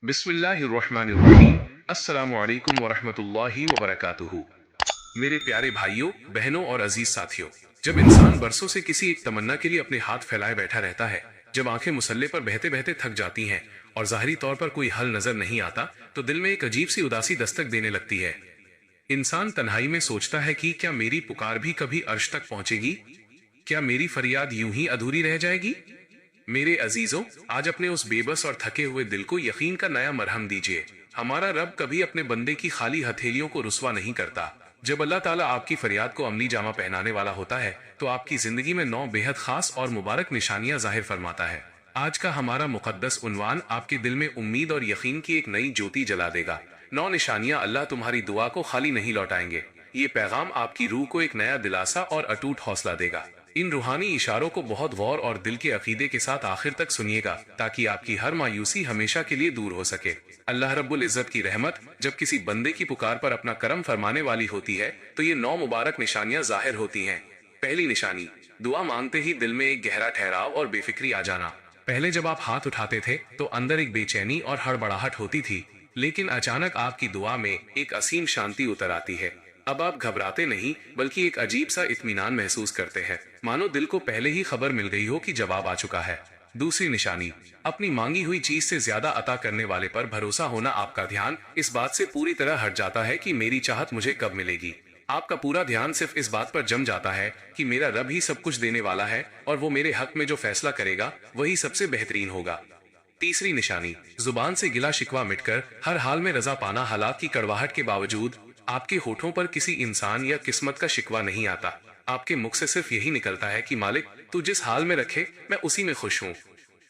बिस्मिल्लाहिर्रहमानिर्रहीम। अस्सलामु अलैकुम वरहमतुल्लाहि वबरकातुहू। मेरे प्यारे भाइयों, बहनों और अजीज साथियों, जब इंसान बरसों से किसी एक तमन्ना के लिए अपने हाथ फैलाए बैठा रहता है, जब आंखें मुसल्ले पर बहते बहते थक जाती हैं और ज़ाहिरी तौर पर कोई हल नजर नहीं आता, तो दिल में एक अजीब सी उदासी दस्तक देने लगती है। इंसान तन्हाई में सोचता है कि क्या मेरी पुकार भी कभी अर्श तक पहुंचेगी? क्या मेरी फरियाद यूं ही अधूरी रह जाएगी? मेरे अजीजों, आज अपने उस बेबस और थके हुए दिल को यकीन का नया मरहम दीजिए। हमारा रब कभी अपने बंदे की खाली हथेलियों को रुस्वा नहीं करता। जब अल्लाह ताला आपकी फरियाद को अमली जामा पहनाने वाला होता है, तो आपकी जिंदगी में 9 बेहद खास और मुबारक निशानियां जाहिर फरमाता है। आज का हमारा मुकद्दस उन्वान आपके दिल में उम्मीद और यकीन की एक नई ज्योति जला देगा। 9 निशानियां अल्लाह तुम्हारी दुआ को खाली नहीं लौटाएंगे। ये पैगाम आपकी रूह को एक नया दिलासा और अटूट हौसला देगा। इन रूहानी इशारों को बहुत गौर और दिल के अकीदे के साथ आखिर तक सुनिएगा, ताकि आपकी हर मायूसी हमेशा के लिए दूर हो सके। अल्लाह रब्बुल इज्जत की रहमत जब किसी बंदे की पुकार पर अपना करम फरमाने वाली होती है, तो ये 9 मुबारक निशानियां जाहिर होती हैं। पहली निशानी, दुआ मांगते ही दिल में एक गहरा ठहराव और बेफिक्री आ जाना। पहले जब आप हाथ उठाते थे तो अंदर एक बेचैनी और हड़बड़ाहट होती थी, लेकिन अचानक आपकी दुआ में एक असीम शांति उतर आती है। अब आप घबराते नहीं, बल्कि एक अजीब सा इत्मीनान महसूस करते हैं, मानो दिल को पहले ही खबर मिल गई हो कि जवाब आ चुका है। दूसरी निशानी, अपनी मांगी हुई चीज से ज्यादा अता करने वाले पर भरोसा होना। आपका ध्यान इस बात से पूरी तरह हट जाता है कि मेरी चाहत मुझे कब मिलेगी। आपका पूरा ध्यान सिर्फ इस बात पर जम जाता है कि मेरा रब ही सब कुछ देने वाला है और वो मेरे हक में जो फैसला करेगा वही सबसे बेहतरीन होगा। तीसरी निशानी, जुबान से गिला शिकवा मिटकर हर हाल में रजा पाना। हालात की कड़वाहट के बावजूद आपके होठों पर किसी इंसान या किस्मत का शिकवा नहीं आता। आपके मुख से सिर्फ यही निकलता है कि मालिक, तू जिस हाल में रखे मैं उसी में खुश हूँ।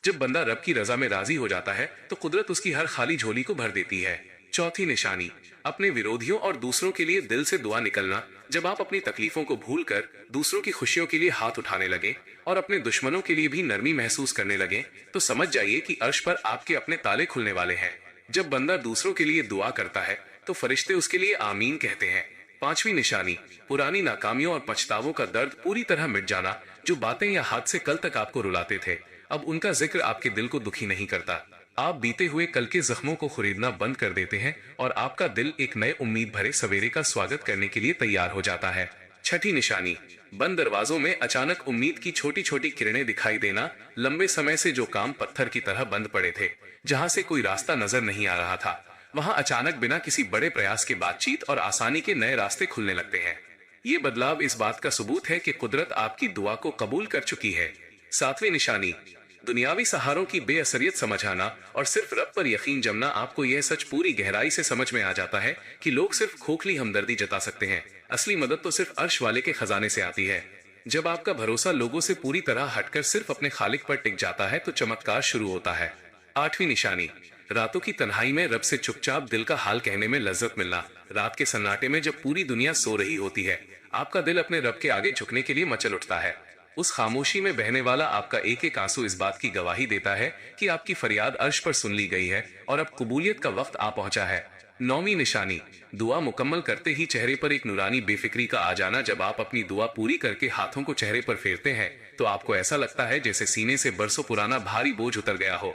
जब बंदा रब की रजा में राजी हो जाता है, तो कुदरत उसकी हर खाली झोली को भर देती है। चौथी निशानी, अपने विरोधियों और दूसरों के लिए दिल से दुआ निकलना। जब आप अपनी तकलीफों को भूलकर दूसरों की खुशियों के लिए हाथ उठाने लगे और अपने दुश्मनों के लिए भी नरमी महसूस करने लगे, तो समझ जाइए कि अर्श पर आपके अपने ताले खुलने वाले हैं। जब बंदा दूसरों के लिए दुआ करता है, तो फरिश्ते उसके लिए आमीन कहते हैं। पांचवी निशानी, पुरानी नाकामियों और पछतावों का दर्द पूरी तरह मिट जाना। जो बातें या हादसे कल तक आपको रुलाते थे, अब उनका जिक्र आपके दिल को दुखी नहीं करता। आप बीते हुए कल के जख्मों को खरीदना बंद कर देते हैं और आपका दिल एक नए उम्मीद भरे सवेरे का स्वागत करने के लिए तैयार हो जाता है। छठी निशानी, बंद दरवाजों में अचानक उम्मीद की छोटी छोटी किरणें दिखाई देना। लंबे समय से जो काम पत्थर की तरह बंद पड़े थे, जहां से कोई रास्ता नजर नहीं आ रहा था, वहां अचानक बिना किसी बड़े प्रयास के बातचीत और आसानी के नए रास्ते खुलने लगते हैं। ये बदलाव इस बात का सबूत है कि कुदरत आपकी दुआ को कबूल कर चुकी है। सातवीं निशानी, दुनियावी सहारों की बेअसरियत समझ आना और सिर्फ रब पर यकीन जमना। आपको यह सच पूरी गहराई से समझ में आ जाता है कि लोग सिर्फ खोखली हमदर्दी जता सकते हैं, असली मदद तो सिर्फ अर्श वाले के खजाने से आती है। जब आपका भरोसा लोगों से पूरी तरह हटकर सिर्फ अपने खालिक पर टिक जाता है, तो चमत्कार शुरू होता है। आठवीं निशानी, रातों की तन्हाई में रब से चुपचाप दिल का हाल कहने में लज्जत मिलना। रात के सन्नाटे में जब पूरी दुनिया सो रही होती है, आपका दिल अपने रब के आगे झुकने के लिए मचल उठता है। उस खामोशी में बहने वाला आपका एक एक आंसू इस बात की गवाही देता है कि आपकी फरियाद अर्श पर सुन ली गई है और अब कबूलियत का वक्त आ पहुंचा है। नौवीं निशानी, दुआ मुकम्मल करते ही चेहरे पर एक नूरानी बेफिक्री का आ जाना। जब आप अपनी दुआ पूरी करके हाथों को चेहरे पर फेरते हैं, तो आपको ऐसा लगता है जैसे सीने से बरसों पुराना भारी बोझ उतर गया हो।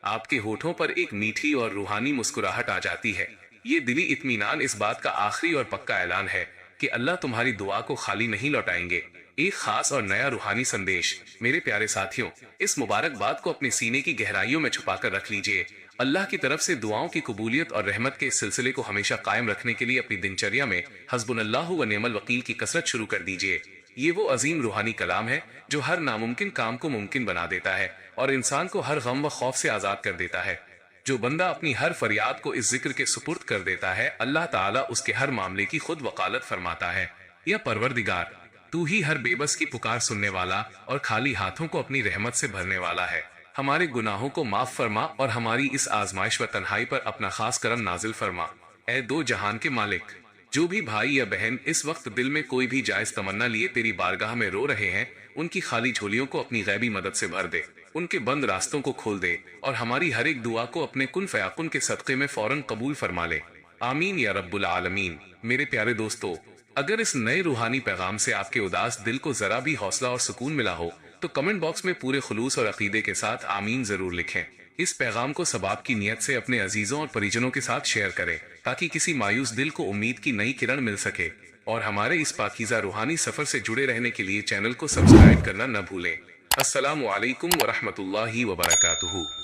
आपके होठों पर एक मीठी और रूहानी मुस्कुराहट आ जाती है। ये दिली इत्मीनान इस बात का आखिरी और पक्का ऐलान है कि अल्लाह तुम्हारी दुआ को खाली नहीं लौटाएंगे। एक खास और नया रूहानी संदेश। मेरे प्यारे साथियों, इस मुबारक बात को अपने सीने की गहराइयों में छुपाकर रख लीजिए। अल्लाह की तरफ से दुआओं की कबूलियत और रहमत के इस सिलसिले को हमेशा कायम रखने के लिए अपनी दिनचर्या में हस्बुनल्लाहु व निअमल वकील की कसरत शुरू कर दीजिए। ये वो अजीम रूहानी कलाम है जो हर नामुमकिन काम को मुमकिन बना देता है और इंसान को हर गम व खौफ से आजाद कर देता है। जो बंदा अपनी हर फरियाद को इस जिक्र के सुपुर्द कर देता है, अल्लाह ताला उसके हर मामले की खुद वकालत फरमाता है। या परवरदिगार, तू ही हर बेबस की पुकार सुनने वाला और खाली हाथों को अपनी रहमत से भरने वाला है। हमारे गुनाहों को माफ फरमा और हमारी इस आजमाइश व तन्हाई पर अपना खास करम नाजिल फरमा। ए दो जहान के मालिक, जो भी भाई या बहन इस वक्त दिल में कोई भी जायज तमन्ना लिए तेरी बारगाह में रो रहे हैं, उनकी खाली झोलियों को अपनी गैबी मदद से भर दे, उनके बंद रास्तों को खोल दे और हमारी हर एक दुआ को अपने कुन फयाकुन के सदक़े में फौरन कबूल फरमा ले। आमीन या रब्बुल आलमीन। मेरे प्यारे दोस्तों, अगर इस नए रूहानी पैगाम से आपके उदास दिल को जरा भी हौसला और सुकून मिला हो, तो कमेंट बॉक्स में पूरे खुलूस और अकीदे के साथ आमीन जरूर लिखें। اس پیغام کو ثواب کی نیت سے اپنے عزیزوں اور پریجنوں کے ساتھ شیئر کریں تاکہ کسی مایوس دل کو امید کی نئی کرن مل سکے، اور ہمارے اس پاکیزہ روحانی سفر سے جڑے رہنے کے لیے چینل کو سبسکرائب کرنا نہ بھولیں۔ السلام علیکم ورحمۃ اللہ وبرکاتہ۔